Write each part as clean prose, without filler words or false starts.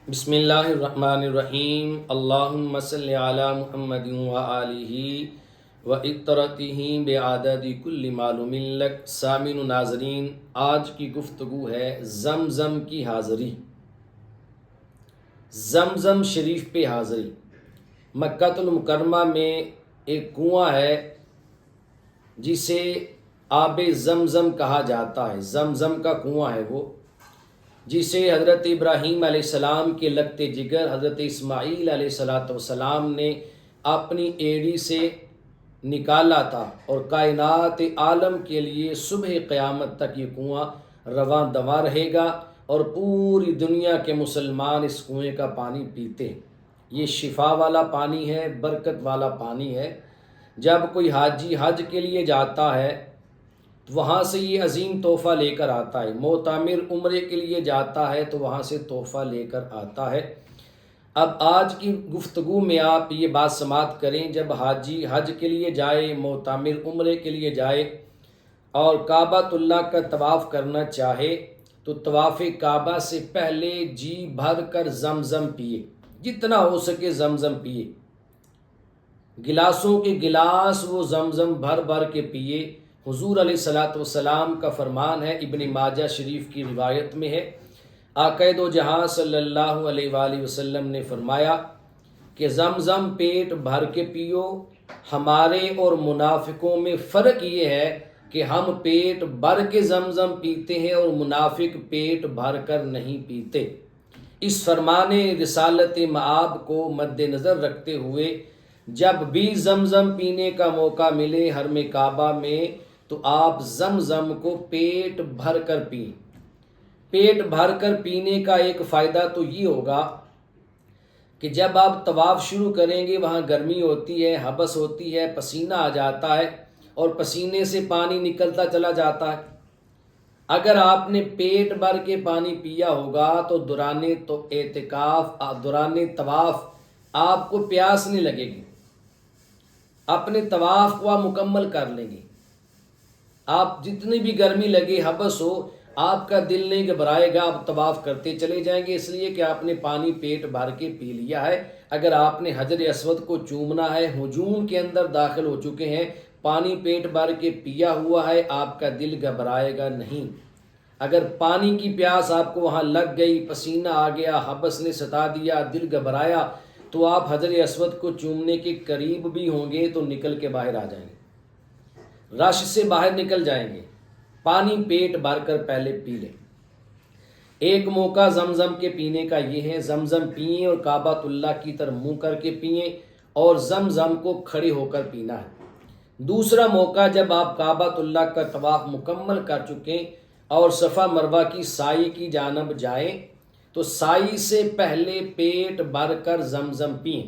بسم اللہ الرحمن الرحیم اللہم صلی علی محمد وآلہ وعطرتہ بعدد کل معلوم لک۔ سامعین و ناظرین، آج کی گفتگو ہے زمزم کی حاضری، زمزم شریف پہ حاضری۔ مکہ المکرمہ میں ایک کنواں ہے جسے آب زمزم کہا جاتا ہے، زمزم کا کنواں ہے وہ، جسے حضرت ابراہیم علیہ السلام کے لگتے جگر حضرت اسماعیل علیہ السلام نے اپنی ایڑی سے نکالا تھا، اور کائنات عالم کے لیے صبح قیامت تک یہ کنواں رواں دواں رہے گا، اور پوری دنیا کے مسلمان اس کنویں کا پانی پیتے ہیں۔ یہ شفا والا پانی ہے، برکت والا پانی ہے۔ جب کوئی حاجی حج کے لیے جاتا ہے تو وہاں سے یہ عظیم تحفہ لے کر آتا ہے، معتمر عمرے کے لیے جاتا ہے تو وہاں سے تحفہ لے کر آتا ہے۔ اب آج کی گفتگو میں آپ یہ بات سماعت کریں، جب حاجی حج کے لیے جائے، معتمر عمرے کے لیے جائے اور کعبۃ اللہ کا طواف کرنا چاہے تو طواف کعبہ سے پہلے جی بھر کر زمزم پیے، جتنا ہو سکے زمزم پیے، گلاسوں کے گلاس وہ زمزم بھر بھر کے پیے۔ حضور علیہ السلام کا فرمان ہے، ابن ماجہ شریف کی روایت میں ہے، آقا دو جہاں صلی اللہ علیہ وآلہ وسلم نے فرمایا کہ زمزم پیٹ بھر کے پیو۔ ہمارے اور منافقوں میں فرق یہ ہے کہ ہم پیٹ بھر کے زمزم پیتے ہیں اور منافق پیٹ بھر کر نہیں پیتے۔ اس فرمان رسالت مآب کو مد نظر رکھتے ہوئے جب بھی زمزم پینے کا موقع ملے حرم کعبہ میں تو آپ زمزم کو پیٹ بھر کر پئیں۔ پیٹ بھر کر پینے کا ایک فائدہ تو یہ ہوگا کہ جب آپ طواف شروع کریں گے، وہاں گرمی ہوتی ہے، حبس ہوتی ہے، پسینہ آ جاتا ہے اور پسینے سے پانی نکلتا چلا جاتا ہے۔ اگر آپ نے پیٹ بھر کے پانی پیا ہوگا تو دوران دوران طواف آپ کو پیاس نہیں لگے گی، اپنے طواف کو آپ مکمل کر لیں گے۔ آپ جتنی بھی گرمی لگے، حبس ہو، آپ کا دل نہیں گھبرائے گا، آپ طواف کرتے چلے جائیں گے، اس لیے کہ آپ نے پانی پیٹ بھر کے پی لیا ہے۔ اگر آپ نے حجر اسود کو چومنا ہے، ہجوم کے اندر داخل ہو چکے ہیں، پانی پیٹ بھر کے پیا ہوا ہے، آپ کا دل گھبرائے گا نہیں۔ اگر پانی کی پیاس آپ کو وہاں لگ گئی، پسینہ آ گیا، حبس نے ستا دیا، دل گھبرایا، تو آپ حجر اسود کو چومنے کے قریب بھی ہوں گے تو نکل کے باہر آ جائیں گے، رش سے باہر نکل جائیں گے۔ پانی پیٹ بھر کر پہلے پی لیں۔ ایک موقع زمزم کے پینے کا یہ ہے، زمزم پئیں اور کعبۃ اللہ کی طرف منہ کر کے پئیں، اور زمزم کو کھڑے ہو کر پینا ہے۔ دوسرا موقع جب آپ کعبۃ اللہ کا طواف مکمل کر چکیں اور صفا مروہ کی سائی کی جانب جائیں تو سائی سے پہلے پیٹ بھر کر زمزم پئیں،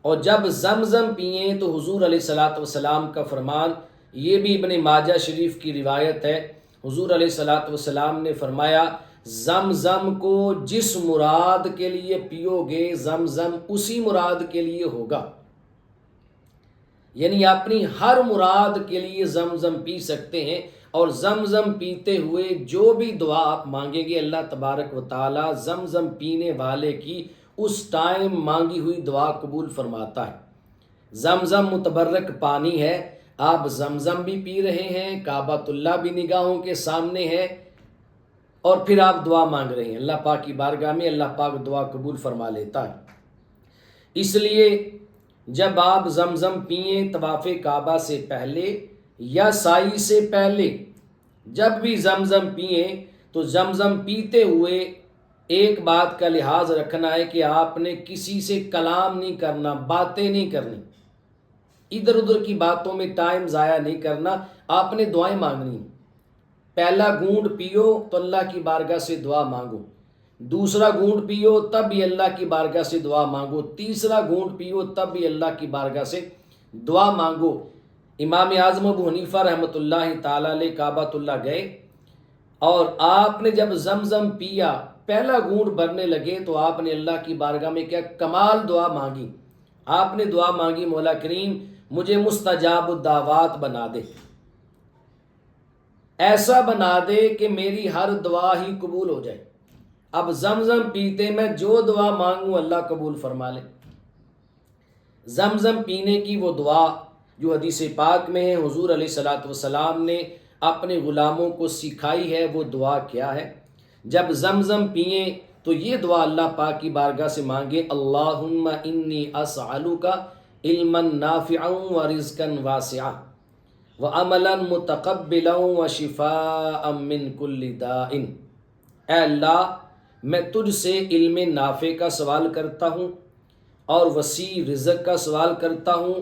اور جب زمزم پئیں تو حضور علیہ السلام کا فرمان، یہ بھی ابن ماجہ شریف کی روایت ہے، حضور علیہ السلام نے فرمایا زمزم کو جس مراد کے لیے پیو گے زمزم اسی مراد کے لیے ہوگا، یعنی اپنی ہر مراد کے لیے زمزم پی سکتے ہیں، اور زمزم پیتے ہوئے جو بھی دعا آپ مانگیں گے اللہ تبارک و تعالی زمزم پینے والے کی اس ٹائم مانگی ہوئی دعا قبول فرماتا ہے۔ زمزم متبرک پانی ہے، آپ زمزم بھی پی رہے ہیں، کعبۃ اللہ بھی نگاہوں کے سامنے ہے، اور پھر آپ دعا مانگ رہے ہیں، اللہ پاک کی بارگاہ میں اللہ پاک دعا قبول فرما لیتا ہے۔ اس لیے جب آپ زمزم پئیں طواف کعبہ سے پہلے یا سائی سے پہلے، جب بھی زمزم پئیں تو زمزم پیتے ہوئے ایک بات کا لحاظ رکھنا ہے کہ آپ نے کسی سے کلام نہیں کرنا، باتیں نہیں کرنی، ادھر ادھر کی باتوں میں ٹائم ضائع نہیں کرنا، آپ نے دعائیں مانگنی۔ پہلا گھونٹ پیو تو اللہ کی بارگاہ سے دعا مانگو، دوسرا گھونٹ پیو تب بھی اللہ کی بارگاہ سے دعا مانگو، تیسرا گھونٹ پیو تب بھی اللہ کی بارگاہ سے دعا مانگو۔ امام اعظم ابو حنیفہ رحمۃ اللہ تعالی علیہ کعبۃ اللہ گئے، اور آپ نے جب زمزم پیا، پہلا گھونٹ بھرنے لگے تو آپ نے اللہ کی بارگاہ میں کیا کمال دعا مانگی۔ آپ نے دعا مانگی، مولا کریم مجھے مستجاب الدعوات بنا دے، ایسا بنا دے کہ میری ہر دعا ہی قبول ہو جائے۔ اب زمزم پیتے میں جو دعا مانگوں اللہ قبول فرما لے۔ زمزم پینے کی وہ دعا جو حدیث پاک میں ہے، حضور علیہ الصلوۃ والسلام نے اپنے غلاموں کو سکھائی ہے، وہ دعا کیا ہے؟ جب زمزم پئیں تو یہ دعا اللہ پاک کی بارگاہ سے مانگے، اللہم انی اسألک علما نافعا ورزقا واسعا وعملا متقبلا وشفاء من کل داء۔ اے اللہ، میں تجھ سے علم نافع کا سوال کرتا ہوں اور وسیع رزق کا سوال کرتا ہوں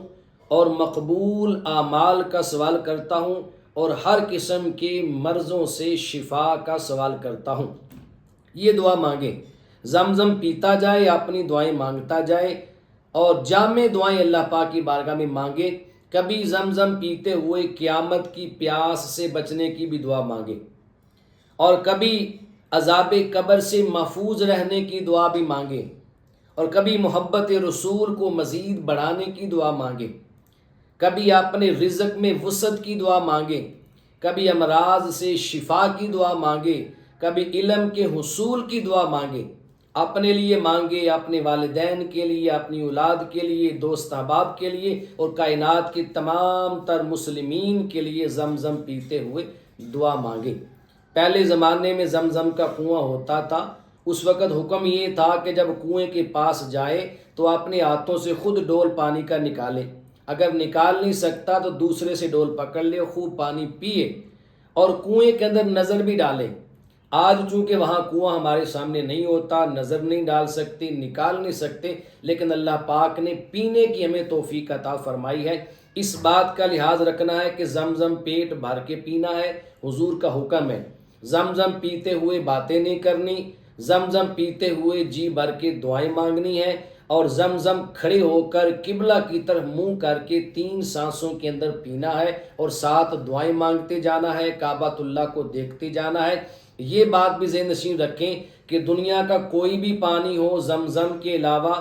اور مقبول اعمال کا سوال کرتا ہوں اور ہر قسم کے مرضوں سے شفا کا سوال کرتا ہوں۔ یہ دعا مانگیں، زمزم پیتا جائے، اپنی دعائیں مانگتا جائے اور جامع دعائیں اللہ پاک کی بارگاہ میں مانگے۔ کبھی زمزم پیتے ہوئے قیامت کی پیاس سے بچنے کی بھی دعا مانگے اور کبھی عذاب قبر سے محفوظ رہنے کی دعا بھی مانگے اور کبھی محبت رسول کو مزید بڑھانے کی دعا مانگے، کبھی اپنے رزق میں وسعت کی دعا مانگے، کبھی امراض سے شفا کی دعا مانگے، کبھی علم کے حصول کی دعا مانگے، اپنے لیے مانگے، اپنے والدین کے لیے، اپنی اولاد کے لیے، دوست احباب کے لیے اور کائنات کے تمام تر مسلمین کے لیے زمزم پیتے ہوئے دعا مانگے۔ پہلے زمانے میں زمزم کا کنواں ہوتا تھا، اس وقت حکم یہ تھا کہ جب کنویں کے پاس جائے تو اپنے ہاتھوں سے خود ڈول پانی کا نکالے، اگر نکال نہیں سکتا تو دوسرے سے ڈول پکڑ لے، خوب پانی پیے اور کنویں کے اندر نظر بھی ڈالے۔ آج چونکہ وہاں کنواں ہمارے سامنے نہیں ہوتا، نظر نہیں ڈال سکتے، نکال نہیں سکتے، لیکن اللہ پاک نے پینے کی ہمیں توفیق عطا فرمائی ہے۔ اس بات کا لحاظ رکھنا ہے کہ زمزم پیٹ بھر کے پینا ہے، حضور کا حکم ہے۔ زمزم پیتے ہوئے باتیں نہیں کرنی، زمزم پیتے ہوئے جی بھر کے دعائیں مانگنی ہیں اور زمزم کھڑے ہو کر قبلہ کی طرف منہ کر کے 3 سانسوں کے اندر پینا ہے اور 7 دعائیں مانگتے جانا ہے، کعبۃ اللہ کو دیکھتے جانا ہے۔ یہ بات بھی ذہن نشین رکھیں کہ دنیا کا کوئی بھی پانی ہو زمزم کے علاوہ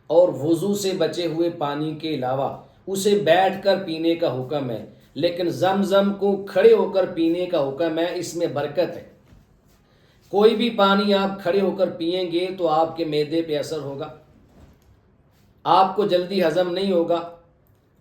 اور وضو سے بچے ہوئے پانی کے علاوہ اسے بیٹھ کر پینے کا حکم ہے، لیکن زمزم کو کھڑے ہو کر پینے کا حکم ہے، اس میں برکت ہے۔ کوئی بھی پانی آپ کھڑے ہو کر پئیں گے تو آپ کے معدے پہ اثر ہوگا، آپ کو جلدی ہضم نہیں ہوگا،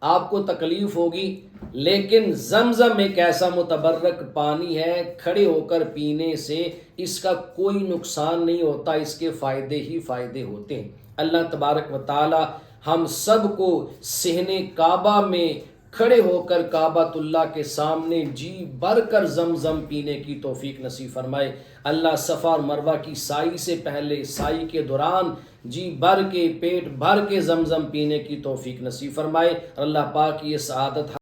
آپ کو تکلیف ہوگی، لیکن زمزم ایک ایسا متبرک پانی ہے، کھڑے ہو کر پینے سے اس کا کوئی نقصان نہیں ہوتا، اس کے فائدے ہی فائدے ہوتے ہیں۔ اللہ تبارک و تعالی ہم سب کو صحن کعبہ میں کھڑے ہو کر کعبۃ اللہ کے سامنے جی بھر کر زمزم پینے کی توفیق نصیب فرمائے۔ اللہ صفا اور مروہ کی سائی سے پہلے، سائی کے دوران جی بھر کے، پیٹ بھر کے زمزم پینے کی توفیق نصیب فرمائے۔ اللہ پاک یہ سعادت